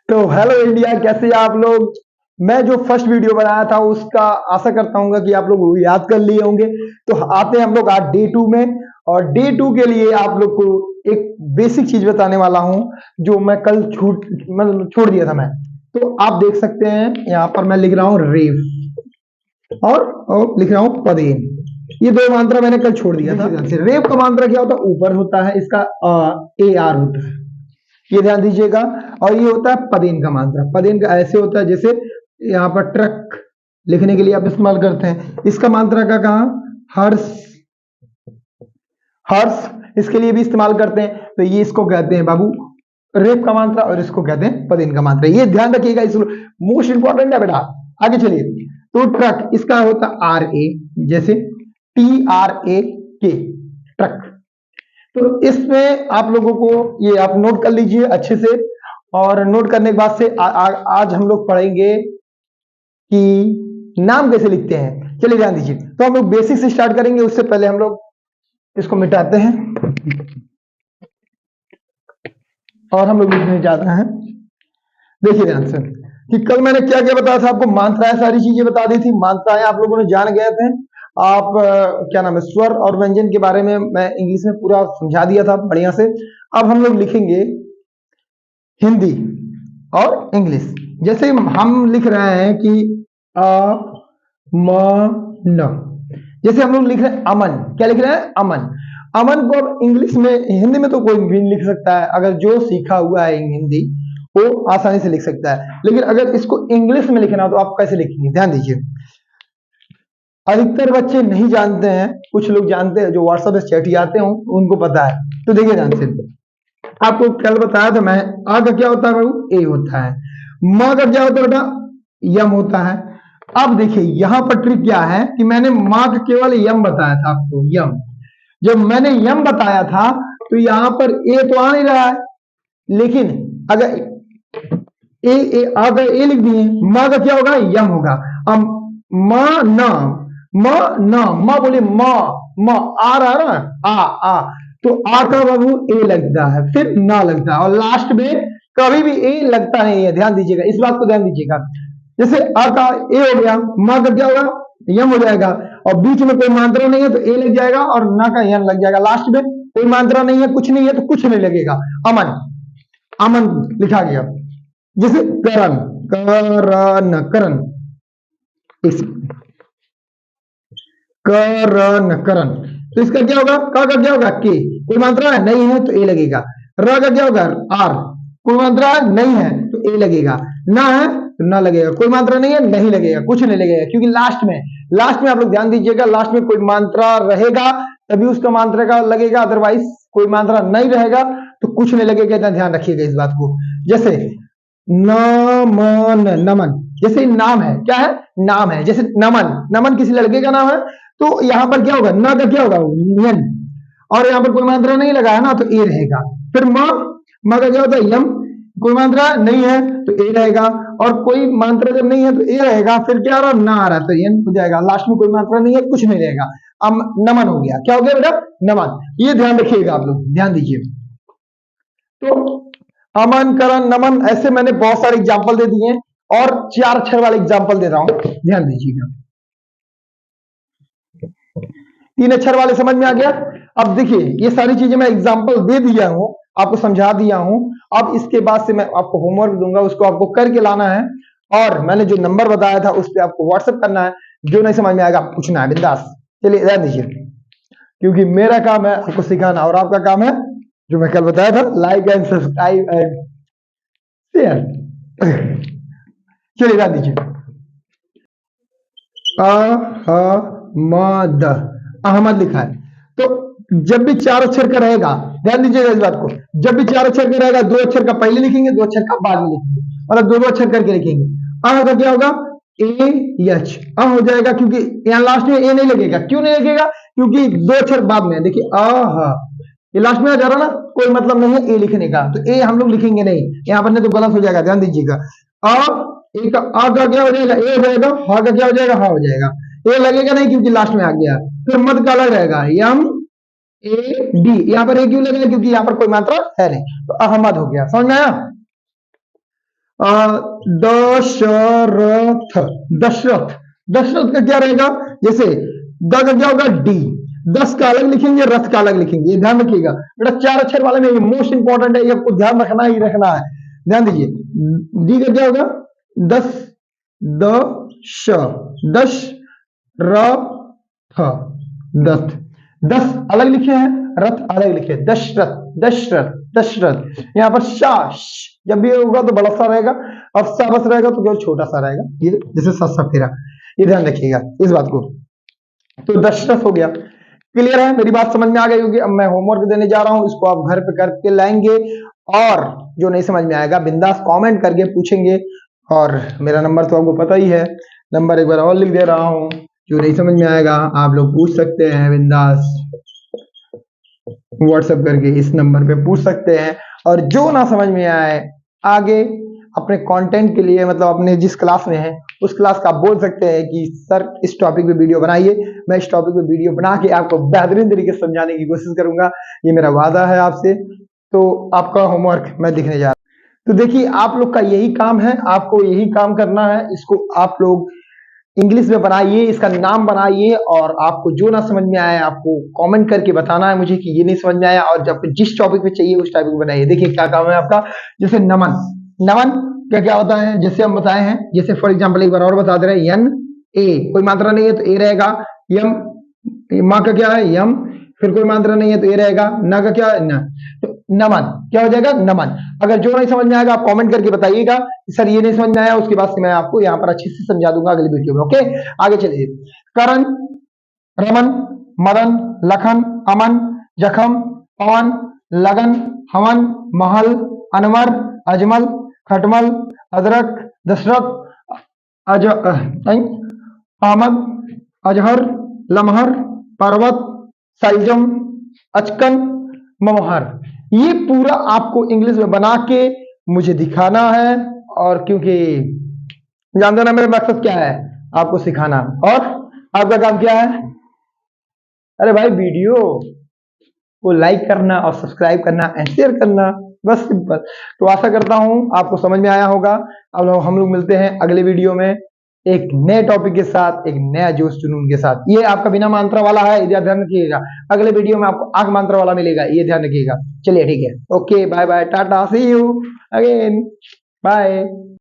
तो hello India, कैसे आप लोग। मैं जो फर्स्ट वीडियो बनाया था उसका आशा करता हूँ कि आप लोग वो याद कर लिए होंगे। तो आते हैं हम लोग आज डे 2 में। और डे 2 के लिए आप लोग को एक बेसिक चीज बताने वाला हूँ जो मैं कल मतलब छोड़ दिया था मैं। तो आप देख सकते हैं यहाँ पर मैं लिख रहा हूँ रेव और लिख रहा हूँ पदेन। ये दो मात्रा मैंने कल छोड़ दिया था। रेव का मात्रा क्या होता है, ऊपर होता है, इसका ए आर होता है, ये ध्यान दीजिएगा। और ये होता है पदेन का मात्रा। पदेन का ऐसे होता है जैसे यहाँ पर ट्रक लिखने के लिए आप इस्तेमाल करते हैं। इसका मात्रा का कहा हर्ष, हर्ष इसके लिए भी इस्तेमाल करते हैं। तो ये इसको कहते हैं बाबू रेप का मात्रा और इसको कहते हैं पदेन का मात्रा। ये ध्यान रखिएगा, इस मोस्ट इंपॉर्टेंट है बेटा। आगे चलिए। तो ट्रक इसका होता है आर ए, जैसे टी आर ए के, ट्रक। तो इसमें आप लोगों को ये आप नोट कर लीजिए अच्छे से। और नोट करने के बाद से आज हम लोग पढ़ेंगे कि नाम कैसे लिखते हैं। चलिए ध्यान दीजिए। तो हम लोग बेसिक से स्टार्ट करेंगे। उससे पहले हम लोग इसको मिटाते हैं और हम लोग लिखने जाते हैं। देखिए ध्यान से कि कल मैंने क्या क्या बताया था आपको। मात्राएं सारी चीजें बता दी थी। मात्राएं आप लोगों ने जान गए थे। आप क्या नाम है, स्वर और व्यंजन के बारे में मैं इंग्लिश में पूरा समझा दिया था बढ़िया से। अब हम लोग लिखेंगे हिंदी और इंग्लिश। जैसे हम लिख रहे हैं कि न, जैसे हम लोग लिख रहे हैं अमन। क्या लिख रहे हैं? अमन। अमन को अब इंग्लिश में, हिंदी में तो कोई भी लिख सकता है, अगर जो सीखा हुआ है हिंदी वो आसानी से लिख सकता है। लेकिन अगर इसको इंग्लिश में लिखना हो तो आप कैसे लिखेंगे, ध्यान दीजिए। अधिकतर बच्चे नहीं जानते हैं, कुछ लोग जानते हैं जो व्हाट्सएप पे चैट आते हैं उनको पता है। तो देखिए ध्यान से, आपको कल बताया था मैं, आ का क्या होता है बाबू? ए होता है। माँ का क्या होता है बेटा? यम होता है। अब देखिए यहाँ पर ट्रिक क्या है कि मैंने माँ का केवल यम बताया था आपको, यम। जब मैंने यम बताया था तो यहाँ पर ए तो आ नहीं रहा है, लेकिन अगर अगर ए लिख दिए, माँ का क्या होगा? यम होगा। अब माँ न, माँ न, माँ बोले माँ, माँ आ रहा है ना, आ तो आ का बाबू ए लगता है, फिर ना लगता है, और लास्ट में कभी भी ए लगता नहीं है। ध्यान दीजिएगा, इस बात को ध्यान दीजिएगा। जैसे आ का ए हो गया, माँ का क्या होगा? यम हो जाएगा, और बीच में कोई मात्रा नहीं है तो ए लग जाएगा, और ना का यम लग जाएगा। लास्ट में कोई मात्रा नहीं है, कुछ नहीं है तो कुछ नहीं लगेगा। अमन, अमन लिखा गया। जैसे करण, करण, करण, करण, करण। तो इसका क्या होगा? का क्या होगा? के। कोई मात्रा है नहीं है तो ए लगेगा। र का क्या होगा? आर। कोई मात्रा नहीं है तो ए लगेगा। ना है तो ना लगेगा। कोई मात्रा नहीं है, नहीं लगेगा, कुछ नहीं लगेगा, क्योंकि लास्ट में आप लोग ध्यान दीजिएगा, लास्ट में कोई मात्रा रहेगा तभी उसका मात्रा का लगेगा, अदरवाइज कोई मात्रा नहीं रहेगा तो कुछ नहीं लगेगा। इतना ध्यान रखिएगा इस बात को। जैसे नमन, नमन, जैसे नाम है, क्या है? नाम है। जैसे नमन, नमन किसी लड़के का नाम है तो यहाँ पर क्या होगा? न का क्या होगा? यन। और यहाँ पर कोई मात्रा नहीं लगा है ना तो ए रहेगा। फिर म का क्या होता है? यम। कोई मात्रा नहीं है तो ए रहेगा, और कोई मात्रा जब नहीं है तो ए रहेगा। फिर क्या आ रहा? ना आ रहा तो यन हो जाएगा। लास्ट में कोई मात्रा नहीं है, कुछ नहीं रहेगा। अब नमन हो गया। क्या हो गया बेटा? नमन। ये ध्यान रखिएगा, आप लोग ध्यान दीजिए। तो अमन, करण, नमन, ऐसे मैंने बहुत सारे एग्जाम्पल दे दिए, और 4 अक्षर वाले एग्जाम्पल दे रहा हूं, ध्यान दीजिएगा। 3 अक्षर वाले समझ में आ गया। अब देखिए ये सारी चीजें मैं एग्जाम्पल दे दिया हूं, आपको समझा दिया हूं। अब इसके बाद से मैं आपको होमवर्क दूंगा, उसको आपको करके लाना है, और मैंने जो नंबर बताया था उस पर आपको व्हाट्सएप करना है। जो नहीं समझ में आएगा पूछना है बिंदास। चलिए ध्यान दीजिए, क्योंकि मेरा काम है आपको सिखाना, और आपका काम है जो मैं कल बताया था, like and subscribe and share. चलिए ध्यान दीजिए। अहमद, अहमद लिखा है। तो जब भी 4 अक्षर का रहेगा, ध्यान दीजिएगा इस बात को, जब भी 4 अक्षर का रहेगा 2 अक्षर का पहले लिखेंगे, 2 अक्षर का बाद में लिखेंगे, मतलब 2 अक्षर करके लिखेंगे। अह का क्या होगा? ए एच, हो जाएगा, क्योंकि यहाँ लास्ट में ए नहीं लगेगा। क्यों नहीं लगेगा? क्योंकि 2 अक्षर बाद में है। देखिए ये लास्ट में आ जा रहा ना, कोई मतलब नहीं है ए लिखने का, तो ए हम लोग लिखेंगे नहीं यहाँ पर, नहीं तो गलत हो जाएगा। ध्यान दीजिएगा। ए का आ का क्या हो जाएगा? ए हो जाएगा। हा का क्या हो जाएगा? हा हो जाएगा। ए लगेगा नहीं क्योंकि लास्ट में आ गया। फिर मद का अलग रहेगा, यम ए डी। यहाँ पर ए क्यों लगेगा? क्योंकि यहाँ पर कोई मात्रा है नहीं, तो अहमद हो गया। समझ में आया? दशरथ, दशरथ, दशरथ का क्या रहेगा? जैसे द का क्या होगा? डी, 10 का अलग लिखेंगे, रथ का अलग लिखेंगे, ये ध्यान रखिएगा बेटा। 4 अक्षर वाले में ये मोस्ट इंपॉर्टेंट है, ये आपको ध्यान रखना ही रखना है। ध्यान दीजिए, डी का क्या होगा? 10, द श, दश र थ, दस, 10 अलग लिखे हैं, रथ अलग लिखे, दशरथ, दशरथ, दशरथ। यहाँ पर शाश जब भी होगा तो बड़ा सा रहेगा, और सा बस रहेगा तो केवल छोटा सा रहेगा, ये जैसे सा फेरा, ये ध्यान रखिएगा इस बात को। तो दशरथ हो गया। क्लियर है? मेरी बात समझ में आ गई होगी। अब मैं होमवर्क देने जा रहा हूं, इसको आप घर पे करके लाएंगे, और जो नहीं समझ में आएगा बिंदास कमेंट करके पूछेंगे। और मेरा नंबर तो आपको पता ही है, नंबर एक बार और लिख दे रहा हूं, जो नहीं समझ में आएगा आप लोग पूछ सकते हैं बिंदास व्हाट्सएप करके, इस नंबर पे पूछ सकते हैं। और जो ना समझ में आए आगे अपने कंटेंट के लिए, मतलब अपने जिस क्लास में है उस क्लास का आप बोल सकते हैं कि सर इस टॉपिक पे वीडियो बनाइए, मैं इस टॉपिक पे वीडियो बना के आपको बेहतरीन तरीके से समझाने की कोशिश करूंगा, ये मेरा वादा है आपसे। तो आपका होमवर्क मैं दिखने जा रहा हूं। तो देखिए, आप लोग का यही काम है, आपको यही काम करना है, इसको आप लोग इंग्लिश में बनाइए, इसका नाम बनाइए, और आपको जो ना समझ में आया आपको कमेंट करके बताना है मुझे कि ये नहीं समझ में आया, और जब जिस टॉपिक पे चाहिए उस टॉपिक पे बनाइए। देखिए क्या काम है आपका, जैसे नमन, नमन क्या क्या होता है, जैसे हम बताए हैं, जैसे फॉर एग्जांपल एक बार और बता दे रहे हैं, यन ए, कोई मात्रा नहीं है तो ए रहेगा, यम, माँ का क्या है? यम, फिर कोई मात्रा नहीं है तो ए रहेगा, न का क्या है? न। तो नमन क्या हो जाएगा? नमन। अगर जो नहीं समझ में आएगा आप कमेंट करके बताइएगा, सर ये नहीं समझ में आया, उसके बाद से मैं आपको यहाँ पर अच्छे से समझा दूंगा अगली वीडियो में। ओके, आगे चलिए। करण, रमन, मदन, लखन, अमन, जखम, पवन, लगन, हवन, महल, अनवर, अजमल, खटमल, अदरक, दशरथ, अज अहमद, अजहर, लमहर, पर्वत, सलजम, अचकन, ममहर। ये पूरा आपको इंग्लिश में बना के मुझे दिखाना है, और क्योंकि जानते ना मेरा मकसद क्या है, आपको सिखाना, और आपका काम क्या है? अरे भाई, वीडियो को लाइक करना और सब्सक्राइब करना एंड शेयर करना, बस सिंपल। तो आशा करता हूं आपको समझ में आया होगा। अब हम लोग मिलते हैं अगले वीडियो में एक नए टॉपिक के साथ, एक नया जोश जुनून के साथ। ये आपका बिना मंत्र वाला है, इधर ध्यान रखिएगा। अगले वीडियो में आपको आग मंत्र वाला मिलेगा, ये ध्यान रखिएगा। चलिए ठीक है, okay, bye bye, tata, see you again, bye.